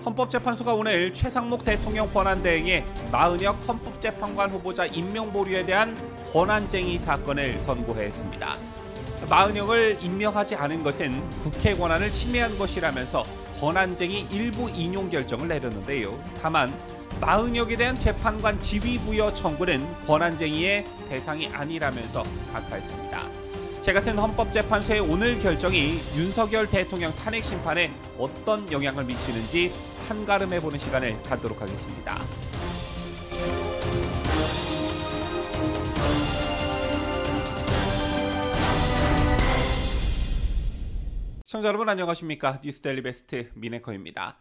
헌법재판소가 오늘 최상목 대통령 권한대행의 마은혁 헌법재판관 후보자 임명 보류에 대한 권한쟁의 사건을 선고했습니다. 마은혁을 임명하지 않은 것은 국회 권한을 침해한 것이라면서 권한쟁의 일부 인용 결정을 내렸는데요. 다만 마은혁에 대한 재판관 지위부여 청구는 권한쟁의의 대상이 아니라면서 각하했습니다. 같은 헌법재판소의 오늘 결정이 윤석열 대통령 탄핵 심판에 어떤 영향을 미치는지 한가름해보는 시간을 갖도록 하겠습니다. 시청자 여러분 안녕하십니까? 뉴스데일리 베스트 미네커입니다.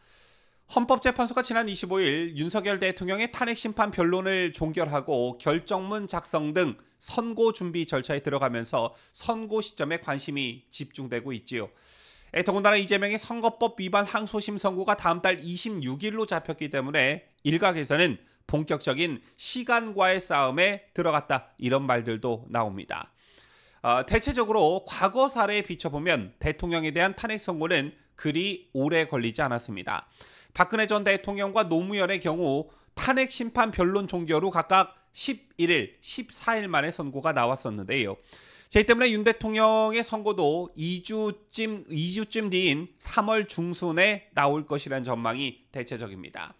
헌법재판소가 지난 25일 윤석열 대통령의 탄핵 심판 변론을 종결하고 결정문 작성 등 선고 준비 절차에 들어가면서 선고 시점에 관심이 집중되고 있지요. 더군다나 이재명의 선거법 위반 항소심 선고가 다음 달 26일로 잡혔기 때문에 일각에서는 본격적인 시간과의 싸움에 들어갔다 이런 말들도 나옵니다. 대체적으로 과거 사례에 비춰보면 대통령에 대한 탄핵 선고는 그리 오래 걸리지 않았습니다. 박근혜 전 대통령과 노무현의 경우 탄핵 심판 변론 종결 후 각각 11일, 14일 만에 선고가 나왔었는데요. 이 때문에 윤 대통령의 선고도 2주쯤 뒤인 3월 중순에 나올 것이라는 전망이 대체적입니다.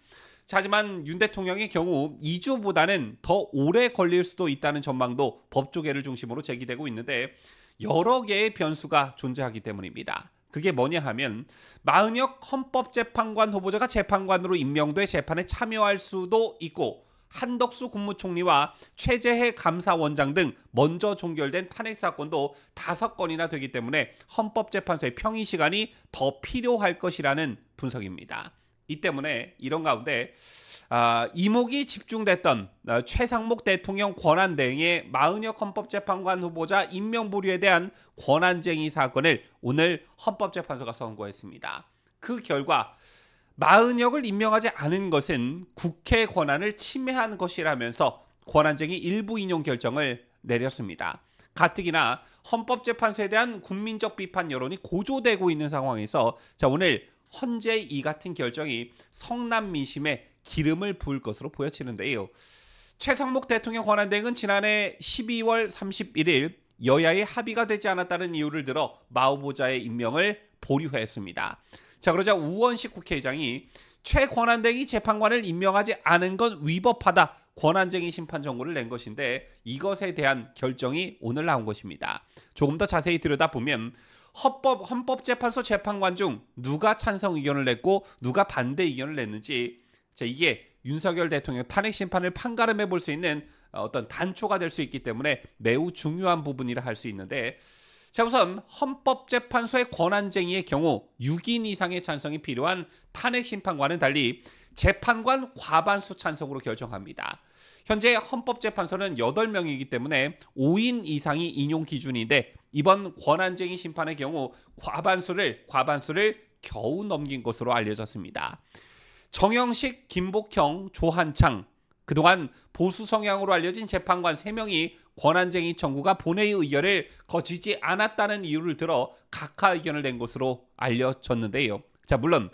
하지만 윤 대통령의 경우 2주보다는 더 오래 걸릴 수도 있다는 전망도 법조계를 중심으로 제기되고 있는데 여러 개의 변수가 존재하기 때문입니다. 그게 뭐냐 하면 마은혁 헌법재판관 후보자가 재판관으로 임명돼 재판에 참여할 수도 있고 한덕수 국무총리와 최재해 감사원장 등 먼저 종결된 탄핵 사건도 5건이나 되기 때문에 헌법재판소의 평의 시간이 더 필요할 것이라는 분석입니다. 이 때문에 이런 가운데 이목이 집중됐던 최상목 대통령 권한대행의 마은혁 헌법재판관 후보자 임명 보류에 대한 권한쟁의 사건을 오늘 헌법재판소가 선고했습니다. 그 결과 마은혁을 임명하지 않은 것은 국회 권한을 침해한 것이라면서 권한쟁의 일부 인용 결정을 내렸습니다. 가뜩이나 헌법재판소에 대한 국민적 비판 여론이 고조되고 있는 상황에서 오늘 헌재 이 같은 결정이 성남 민심에 기름을 부을 것으로 보여지는데요. 최상목 대통령 권한대행은 지난해 12월 31일 여야의 합의가 되지 않았다는 이유를 들어 마 후보자의 임명을 보류했습니다. 그러자 우원식 국회의장이 최 권한대행이 재판관을 임명하지 않은 건 위법하다 권한쟁의 심판 정고를 낸 것인데 이것에 대한 결정이 오늘 나온 것입니다. 조금 더 자세히 들여다보면 헌법재판소 재판관 중 누가 찬성 의견을 냈고 누가 반대 의견을 냈는지 이게 윤석열 대통령 탄핵 심판을 판가름해 볼 수 있는 어떤 단초가 될 수 있기 때문에 매우 중요한 부분이라 할 수 있는데 우선 헌법재판소의 권한쟁의의 경우 6인 이상의 찬성이 필요한 탄핵 심판과는 달리 재판관 과반수 찬성으로 결정합니다. 현재 헌법재판소는 8명이기 때문에 5인 이상이 인용 기준인데 이번 권한쟁의 심판의 경우 과반수를 겨우 넘긴 것으로 알려졌습니다. 정영식, 김복형, 조한창, 그동안 보수 성향으로 알려진 재판관 3명이 권한쟁의 청구가 본회의 의결을 거치지 않았다는 이유를 들어 각하 의견을 낸 것으로 알려졌는데요. 물론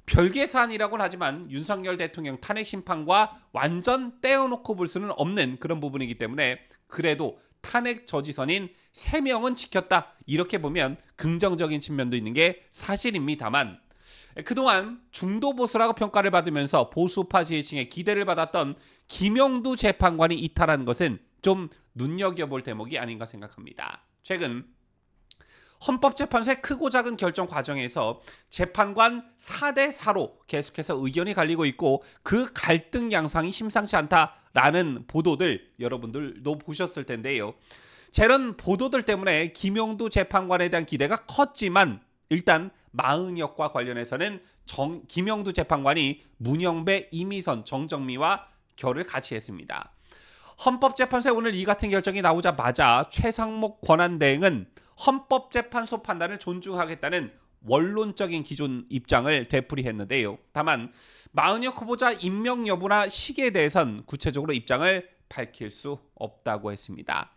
별개 사안이라고는 하지만 윤석열 대통령 탄핵 심판과 완전 떼어놓고 볼 수는 없는 그런 부분이기 때문에 그래도 탄핵 저지선인 3명은 지켰다. 이렇게 보면 긍정적인 측면도 있는 게 사실입니다만 그동안 중도 보수라고 평가를 받으면서 보수파 지지층의 기대를 받았던 김영두 재판관이 이탈한 것은 좀 눈여겨볼 대목이 아닌가 생각합니다. 최근 헌법재판소의 크고 작은 결정 과정에서 재판관 4대4로 계속해서 의견이 갈리고 있고 그 갈등 양상이 심상치 않다라는 보도들 여러분들도 보셨을 텐데요. 이런 보도들 때문에 김영두 재판관에 대한 기대가 컸지만 일단 마은혁과 관련해서는 김영두 재판관이 문영배, 이미선, 정정미와 결을 같이 했습니다. 헌법재판소에 오늘 이 같은 결정이 나오자마자 최상목 권한대행은 헌법재판소 판단을 존중하겠다는 원론적인 기존 입장을 되풀이했는데요. 다만 마은혁 후보자 임명 여부나 시기에 대해선 구체적으로 입장을 밝힐 수 없다고 했습니다.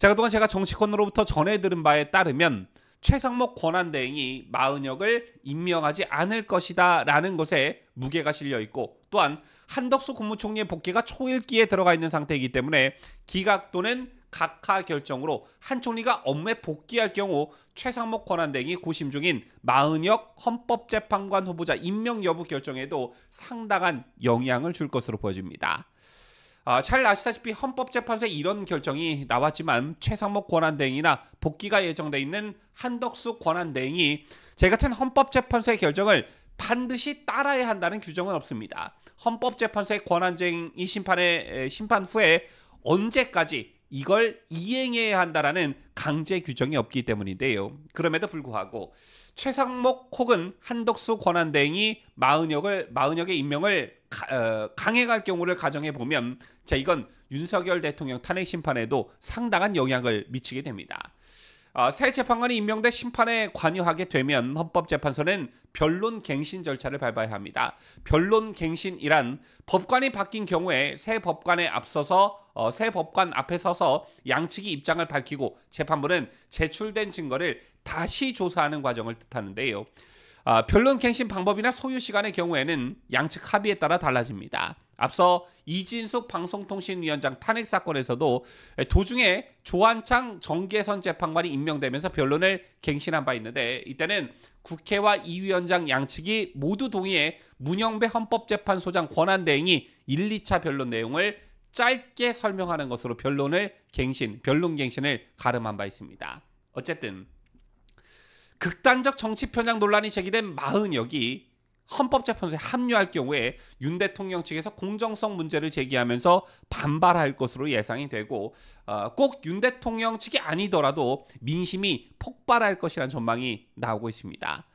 그동안 제가 정치권으로부터 전해 들은 바에 따르면 최상목 권한대행이 마은혁을 임명하지 않을 것이다 라는 것에 무게가 실려 있고, 또한 한덕수 국무총리의 복귀가 초읽기에 들어가 있는 상태이기 때문에 기각 또는 각하 결정으로 한 총리가 업무에 복귀할 경우 최상목 권한대행이 고심 중인 마은혁 헌법재판관 후보자 임명 여부 결정에도 상당한 영향을 줄 것으로 보여집니다. 잘 아시다시피 헌법재판소에 이런 결정이 나왔지만 최상목 권한대행이나 복귀가 예정돼 있는 한덕수 권한대행이 제 같은 헌법재판소의 결정을 반드시 따라야 한다는 규정은 없습니다. 헌법재판소의 권한쟁이 심판 후에 언제까지 이걸 이행해야 한다라는 강제 규정이 없기 때문인데요. 그럼에도 불구하고 최상목 혹은 한덕수 권한대행이 마은혁의 임명을 강행할 경우를 가정해 보면 이건 윤석열 대통령 탄핵 심판에도 상당한 영향을 미치게 됩니다. 새 재판관이 임명돼 심판에 관여하게 되면 헌법재판소는 변론갱신 절차를 밟아야 합니다. 변론갱신이란 법관이 바뀐 경우에 새 법관 앞에 서서 양측이 입장을 밝히고 재판부는 제출된 증거를 다시 조사하는 과정을 뜻하는데요. 변론갱신 방법이나 소요 시간의 경우에는 양측 합의에 따라 달라집니다. 앞서 이진숙 방송통신위원장 탄핵 사건에서도 도중에 조한창 정계선 재판관이 임명되면서 변론을 갱신한 바 있는데, 이때는 국회와 이 위원장 양측이 모두 동의해 문영배 헌법재판소장 권한대행이 1, 2차 변론 내용을 짧게 설명하는 것으로 변론갱신을 가름한 바 있습니다. 어쨌든 극단적 정치 편향 논란이 제기된 마은혁이 헌법재판소에 합류할 경우에 윤 대통령 측에서 공정성 문제를 제기하면서 반발할 것으로 예상이 되고, 꼭 윤 대통령 측이 아니더라도 민심이 폭발할 것이라는 전망이 나오고 있습니다.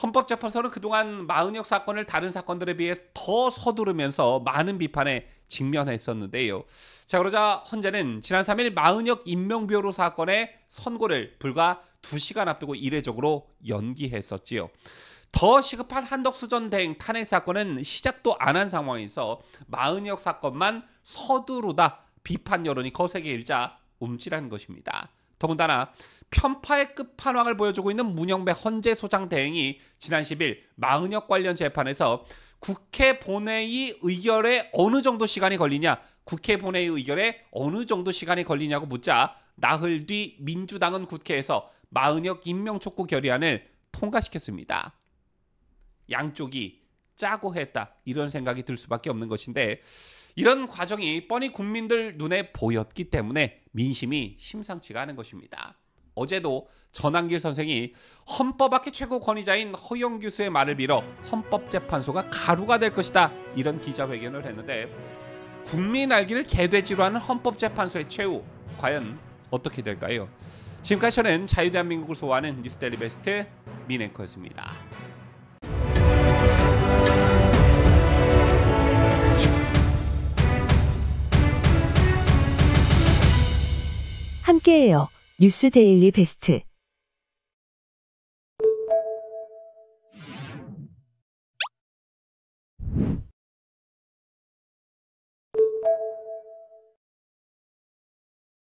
헌법재판소는 그동안 마은혁 사건을 다른 사건들에 비해 더 서두르면서 많은 비판에 직면했었는데요. 그러자 헌재는 지난 3일 마은혁 임명비호로 사건의 선고를 불과 2시간 앞두고 이례적으로 연기했었지요. 더 시급한 한덕수 전 대행 탄핵 사건은 시작도 안 한 상황에서 마은혁 사건만 서두르다 비판 여론이 거세게 일자 움찔한 것입니다. 더군다나 편파의 끝판왕을 보여주고 있는 문영배 헌재소장 대행이 지난 10일 마은혁 관련 재판에서 국회 본회의 의결에 어느 정도 시간이 걸리냐고 묻자 나흘 뒤 민주당은 국회에서 마은혁 임명 촉구 결의안을 통과시켰습니다. 양쪽이 짜고 했다, 이런 생각이 들 수밖에 없는 것인데, 이런 과정이 뻔히 국민들 눈에 보였기 때문에 민심이 심상치가 않은 것입니다. 어제도 전한길 선생이 헌법학회 최고 권위자인 허영 교수의 말을 빌어 헌법재판소가 가루가 될 것이다, 이런 기자회견을 했는데, 국민 알기를 개돼지로 하는 헌법재판소의 최후 과연 어떻게 될까요? 지금까지 저는 자유대한민국을 소화하는 뉴스데일리 베스트 민앵커였습니다. 함께해요. 뉴스데일리 베스트.